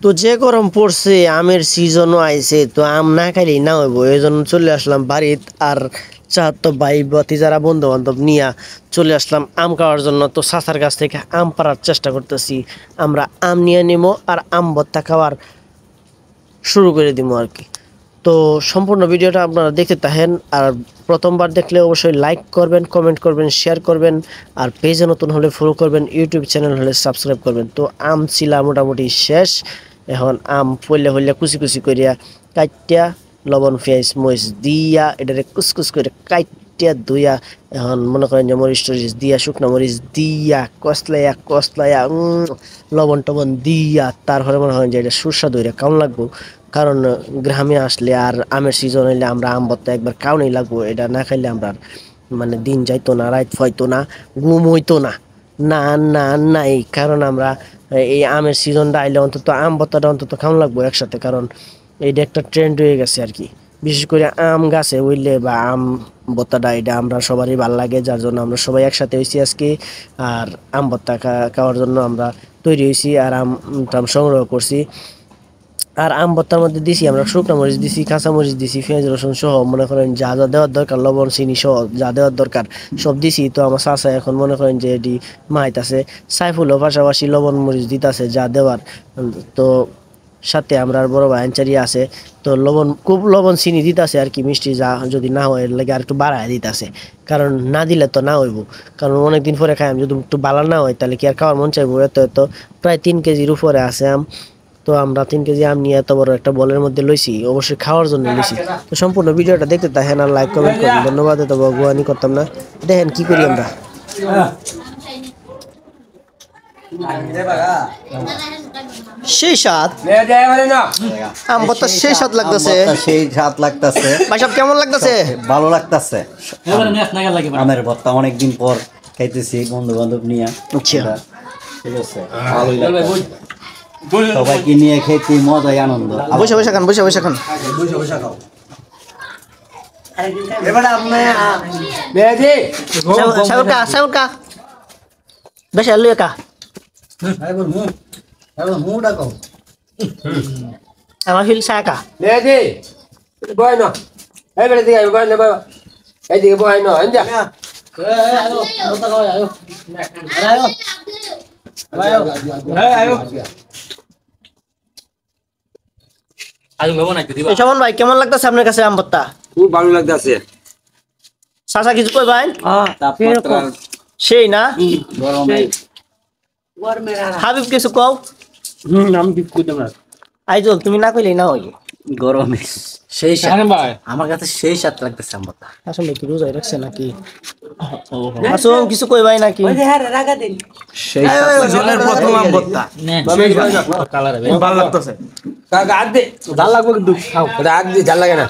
তো যে গরম পড়ছে আমের সিজনও আইছে তো আম না খাইলেই না হইব এই জন্য চলে আসলাম বাড়িত আর তো ভাই বাতি যারা বন্ধু বান্ধব নিয়ে চলে আসলাম আম খাওয়ার জন্য। তো চাচার কাছ থেকে আম পাড়ার চেষ্টা করতেছি, আমরা আম নিয়ে নিবো আর আম ভর্তা খাওয়ার শুরু করে দিব আর কি। তো সম্পূর্ণ ভিডিওটা আপনারা দেখতে থাকেন, আর প্রথমবার দেখলে অবশ্যই লাইক করবেন, কমেন্ট করবেন, শেয়ার করবেন, আর পেজে নতুন হলে ফলো করবেন, ইউটিউব চ্যানেল হলে সাবস্ক্রাইব করবেন। তো আম ছিলা মোটামুটি শেষ, এখন আম পড়লে হইলে কুচি কুচি করিয়া কাটিয়া লবণ পেঁয়াজ মরিচ দিয়া এটারে কুচকুচ করে কাটিয়া ধুইয়া এখন মনে করেন যে মরিচ টরিচ দিয়া শুকনো মরিচ দিয়া কসলাইয়া কসলাইয়া লবণ টবণ দিয়া তারপরে মনে হয় যে এটা সুস্বাদু এটা কেমন লাগবো। কারণ গ্রামে আসলে আর আমের সিজন হইলে আমরা আম ভর্তা একবার খাওয়াই লাগবো, এটা না খাইলে আমরা মানে দিন যাইতো না, রাত হইতো না, ঘুম হইতো না, না না নাই। কারণ আমরা এই আমের সিজনটা আইলে অন্তত আম ভর্তাটা অন্তত খাওয়ান লাগবো একসাথে, কারণ এইটা একটা ট্রেন্ড হয়ে গেছে আর কি। বিশেষ করে আম গাছে উঠলে বা আম ভর্তাটা এটা আমরা সবারই ভালো লাগে, যার জন্য আমরা সবাই একসাথে হয়েছি আজকে। আর আম ভর্তা খাওয়ার জন্য আমরা তৈরি হয়েছি আর আম সংগ্রহ করছি। আর আম ভর্তার মধ্যে দিছি আমরা শুকনো মরিচ দিছি, কাঁচা মরিচ দিছি, পেঁয়াজ রসুন সহ মনে করেন যা যা দেওয়ার দরকার, লবণ চিনি সহ যা দেওয়ার দরকার সব দিছি। তো আমার চাচা এখন মনে করেন যে এটি মাইতাছে, সাইফুলও পাশাপাশি লবণ মরিচ দিতেছে যা দেওয়ার। তো সাথে আমরা বড় ভাই আনচারি আছে, তো খুব লবণ চিনি দিতেছে আর কি, মিষ্টি যা যদি না হয় এর লাগে আর একটু বাড়ায় দিতেছে, কারণ না দিলে তো না হইব। কারণ অনেকদিন পরে খাই যদি একটু বালা না হয় তাহলে কি আর খাওয়ার মন চাইবো। এত এত প্রায় 3 কেজির উপরে আছে আম। তো আমরা 3 কেজি আম নিয়ে এত বড় একটা বলের মধ্যে লইছি, অবশ্যই খাওয়ার জন্য লইছি। তো সম্পূর্ণ ভিডিওটা দেখতে থাকেন আর লাইক কমেন্ট করুন। ধন্যবাদ, এত ভগবানই করতাম না। দেখেন কি করি আমরা। সেই স্বাদ আম ভর্তা, সেই স্বাদ লাগতেছে, সেই স্বাদ লাগতেছে ভাই সব কেমন লাগতেছে? ভালো লাগতেছে। আমের ভর্তা অনেকদিন পর খাইতেছি বন্ধু বান্ধব নিয়ে। আচ্ছা ঠিক আছে, ভালোই লাগছে। সবাইকে নিয়ে খেতে মজাই আনন্দ। বসে বসে খান, বসে বসে খান। এবারে আপনি সাউকা সাউকা বেশি আলু একা আমার ফিল সাকা শোভন ভাই কেমন লাগতেছে আপনার কাছে আম ভর্তা? খুব ভালো লাগতেছে। চাচা কিছু কই ভাই? সেই না হাবিব কিছু কও। আমি কি করতাম না। আইজল তুমি না কইলেই না হই গরমে সেই স্বাদ, ভাই আমার কাছে সেই স্বাদ লাগতেছে আম ভর্তা। আসলে কি রোজাই রাখছে নাকি? আসুন কিছু কই ভাই নাকি? সেই স্বাদ জলের প্রথম আম ভর্তা ভালো লাগতেছে। জাল লাগবে কিন্তু খাও, আগ দিয়ে জাল লাগে না।